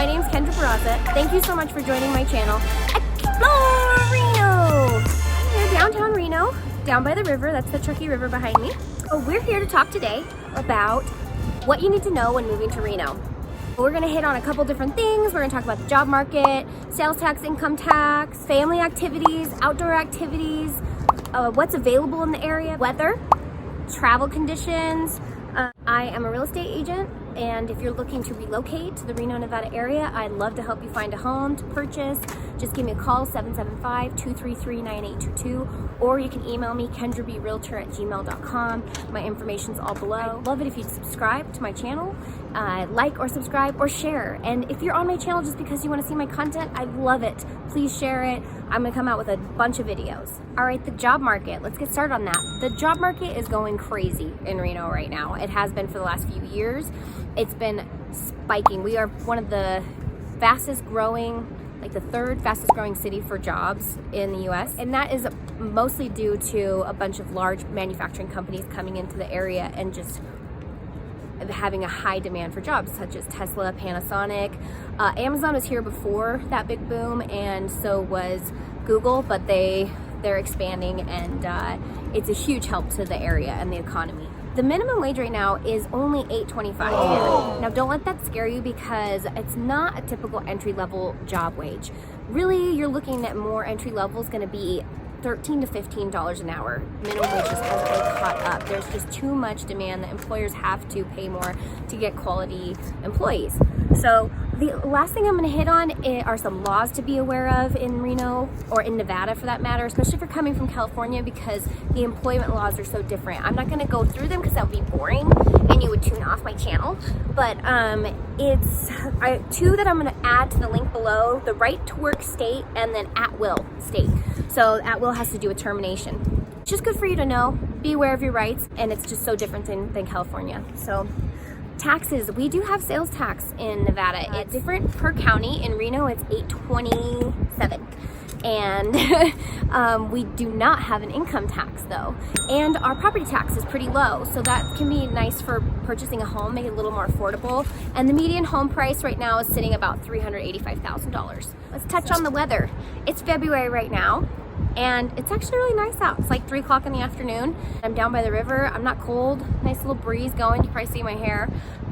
my name's Kendra Barraza. Thank you so much for joining my channel, Explore Reno! We're here downtown Reno, down by the river. That's the Truckee River behind me. So we're here to talk today about what you need to know when moving to Reno. We're gonna hit on a couple different things. We're gonna talk about the job market, sales tax, income tax, family activities, outdoor activities, what's available in the area, weather, travel conditions. I am a real estate agent, and if you're looking to relocate to the Reno, Nevada area, I'd love to help you find a home to purchase. Just give me a call, 775-233-9822, or you can email me, kendrabrealtor@gmail.com. My information's all below. I'd love it if you'd subscribe to my channel, like or subscribe or share. And if you're on my channel just because you want to see my content, I'd love it. Please share it. I'm gonna come out with a bunch of videos. All right, the job market, let's get started on that. The job market is going crazy in Reno right now. It has been for the last few years. It's been spiking. We are one of the fastest growing, like the third fastest growing city for jobs in the US. And that is mostly due to a bunch of large manufacturing companies coming into the area and just having a high demand for jobs, such as Tesla, Panasonic. Amazon was here before that big boom, and so was Google, but they're expanding, and it's a huge help to the area and the economy. The minimum wage right now is only $8.25 here. Now don't let that scare you, because it's not a typical entry-level job wage. Really, you're looking at more entry level is gonna be $13 to $15 an hour. Minimum wage just hasn't been caught up. There's just too much demand that employers have to pay more to get quality employees. So the last thing I'm gonna hit on are some laws to be aware of in Reno, or in Nevada for that matter, especially if you're coming from California, because the employment laws are so different. I'm not gonna go through them because that would be boring and you would tune off my channel. But it's two that I'm gonna add to the link below: the right to work state, and then at will state. So at will has to do with termination. It's just good for you to know, be aware of your rights, and it's just so different than California. So taxes, we do have sales tax in Nevada. It's different per county. In Reno, it's $8.27. And we do not have an income tax though. And our property tax is pretty low, so that can be nice for purchasing a home, make it a little more affordable. And the median home price right now is sitting about $385,000. Let's touch on the weather. It's February right now, and it's actually really nice out. It's like 3 o'clock in the afternoon. I'm down by the river. I'm not cold. Nice little breeze going. You can probably see my hair.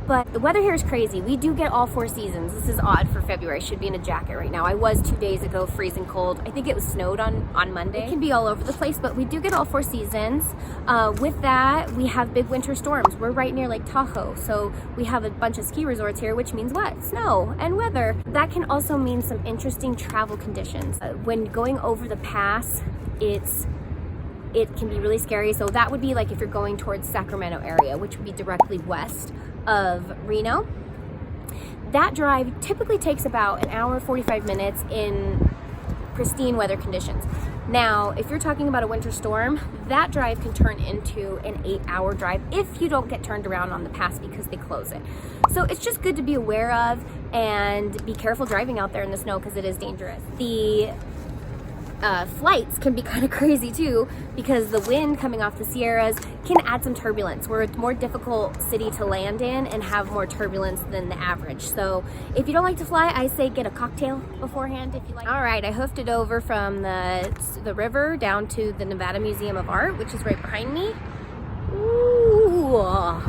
But the weather here is crazy. We do get all 4 seasons. This is odd for February. I should be in a jacket right now. I was 2 days ago freezing cold. I think it was snowed on Monday. It can be all over the place, but we do get all 4 seasons. With that, we have big winter storms. We're right near Lake Tahoe, so we have a bunch of ski resorts here, which means what? Snow and weather. That can also mean some interesting travel conditions. When going over the pass, it can be really scary. So that would be like if you're going towards Sacramento area, which would be directly west of Reno. That drive typically takes about an hour, 45 minutes in pristine weather conditions. Now, if you're talking about a winter storm, that drive can turn into an 8-hour drive if you don't get turned around on the pass because they close it. So it's just good to be aware of and be careful driving out there in the snow because it is dangerous. The flights can be kind of crazy too, because the wind coming off the Sierras can add some turbulence. We're a more difficult city to land in and have more turbulence than the average. So if you don't like to fly, I say get a cocktail beforehand if you like. All right, I hoofed it over from the river down to the Nevada Museum of Art, which is right behind me. Ooh,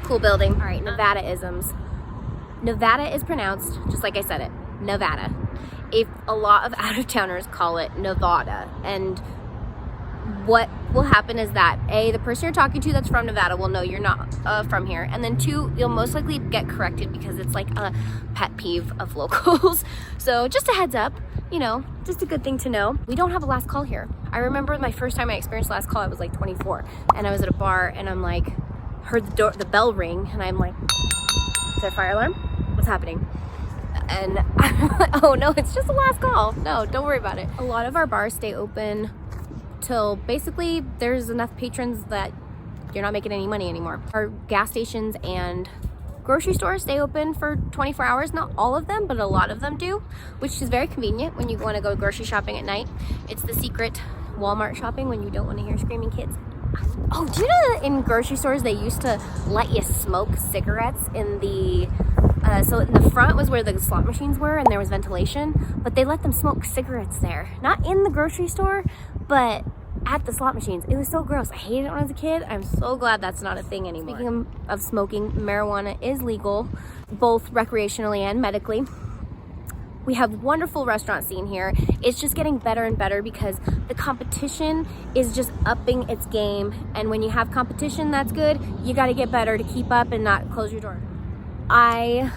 cool building. All right, Nevada-isms. Nevada is pronounced just like I said it, Nevada. If a lot of out-of-towners call it Nevada, and what will happen is that A, the person you're talking to that's from Nevada will know you're not from here, and then 2, you'll most likely get corrected because it's like a pet peeve of locals. So just a heads up, you know, just a good thing to know. We don't have a last call here. I remember my first time I experienced last call, I was like 24, and I was at a bar, and I'm like, heard the bell ring, and I'm like, is that a fire alarm? What's happening? And I'm like, oh no, it's just a last call. No, don't worry about it. A lot of our bars stay open till basically there's enough patrons that you're not making any money anymore. Our gas stations and grocery stores stay open for 24 hours. Not all of them, but a lot of them do, which is very convenient when you want to go grocery shopping at night. It's the secret Walmart shopping when you don't want to hear screaming kids. Oh, do you know that in grocery stores they used to let you smoke cigarettes in the so in the front was where the slot machines were, and there was ventilation, but they let them smoke cigarettes there. Not in the grocery store, but at the slot machines. It was so gross. I hated it when I was a kid. I'm so glad that's not a thing anymore. Speaking of smoking, marijuana is legal, both recreationally and medically. We have wonderful restaurant scene here. It's just getting better and better because the competition is just upping its game. And when you have competition that's good, you got to get better to keep up and not close your door. I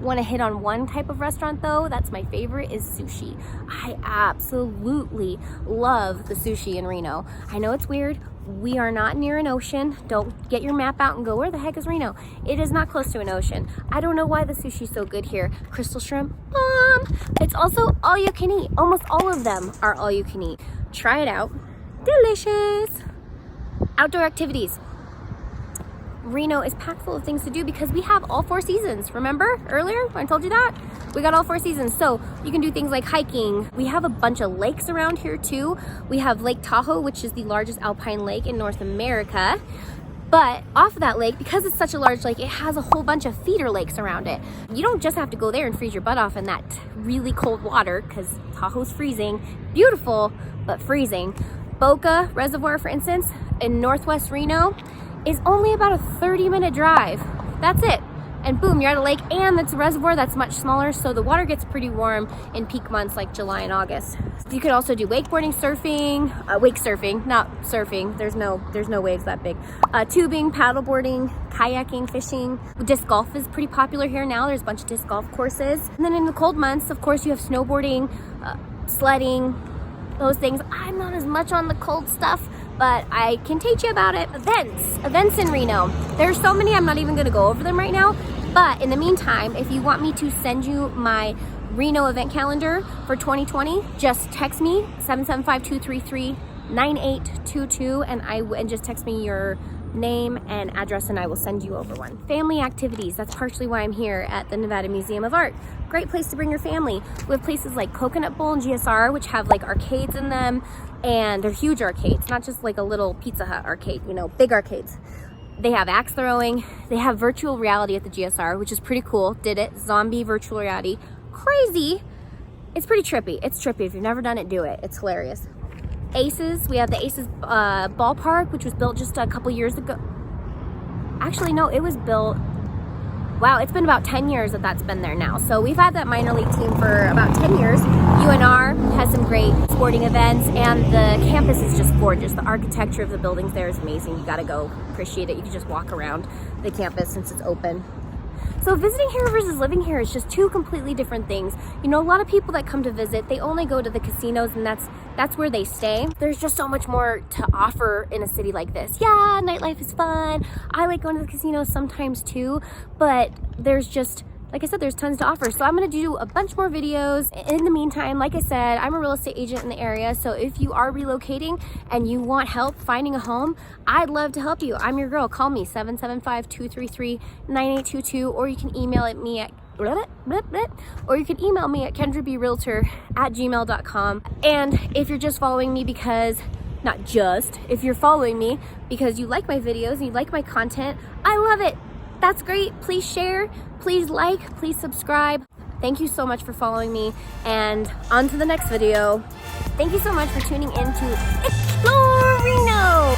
want to hit on one type of restaurant though. That's my favorite, is sushi. I absolutely love the sushi in Reno. I know it's weird. We are not near an ocean. Don't get your map out and go, where the heck is Reno? It is not close to an ocean. I don't know why the sushi's so good here. Crystal shrimp, it's also all you can eat. Almost all of them are all you can eat. Try it out. Delicious. Outdoor activities. Reno is packed full of things to do because we have all 4 seasons. Remember earlier when I told you that? We got all 4 seasons. So you can do things like hiking. We have a bunch of lakes around here too. We have Lake Tahoe, which is the largest alpine lake in North America. But off of that lake, because it's such a large lake, it has a whole bunch of feeder lakes around it. You don't just have to go there and freeze your butt off in that really cold water, because Tahoe's freezing. Beautiful, but freezing. Boca Reservoir, for instance, in Northwest Reno, is only about a 30-minute drive. That's it. And boom, you're at a lake, and it's a reservoir that's much smaller, so the water gets pretty warm in peak months like July and August. You could also do wakeboarding, surfing, wake surfing, not surfing. There's no waves that big. Tubing, paddleboarding, kayaking, fishing. Disc golf is pretty popular here now. There's a bunch of disc golf courses. And then in the cold months, of course, you have snowboarding, sledding, those things. I'm not as much on the cold stuff, but I can teach you about it. Events in Reno. There's so many, I'm not even gonna go over them right now. But in the meantime, if you want me to send you my Reno event calendar for 2020, just text me 775-233-9822 and just text me your name and address and I will send you over one. Family activities, that's partially why I'm here at the Nevada Museum of Art. Great place to bring your family. We have places like Coconut Bowl and GSR, which have like arcades in them, and they're huge arcades, not just like a little Pizza Hut arcade, you know, big arcades. They have axe throwing, they have virtual reality at the GSR, which is pretty cool. Did it, zombie virtual reality. Crazy. It's pretty trippy. It's trippy. If you've never done it, do it. It's hilarious. Aces, we have the Aces ballpark, which was built just a couple years ago. Actually, no, it was built, wow, it's been about 10 years that's been there now. So we've had that minor league team for about 10 years. UNR has some great sporting events, and the campus is just gorgeous. The architecture of the buildings there is amazing. You gotta go appreciate it. You can just walk around the campus since it's open. So visiting here versus living here is just two completely different things. You know, a lot of people that come to visit, they only go to the casinos and that's where they stay. There's just so much more to offer in a city like this. Yeah, nightlife is fun. I like going to the casinos sometimes too, but there's just, like I said, there's tons to offer. So I'm gonna do a bunch more videos. In the meantime, like I said, I'm a real estate agent in the area. So if you are relocating and you want help finding a home, I'd love to help you. I'm your girl. Call me 775-233-9822, or you can email at me at kendrabrealtor@gmail.com. And if you're just following me because, not just, if you're following me because you like my videos and you like my content, I love it. That's great. Please share, please like, please subscribe. Thank you so much for following me, and on to the next video. Thank you so much for tuning in to Explore Reno.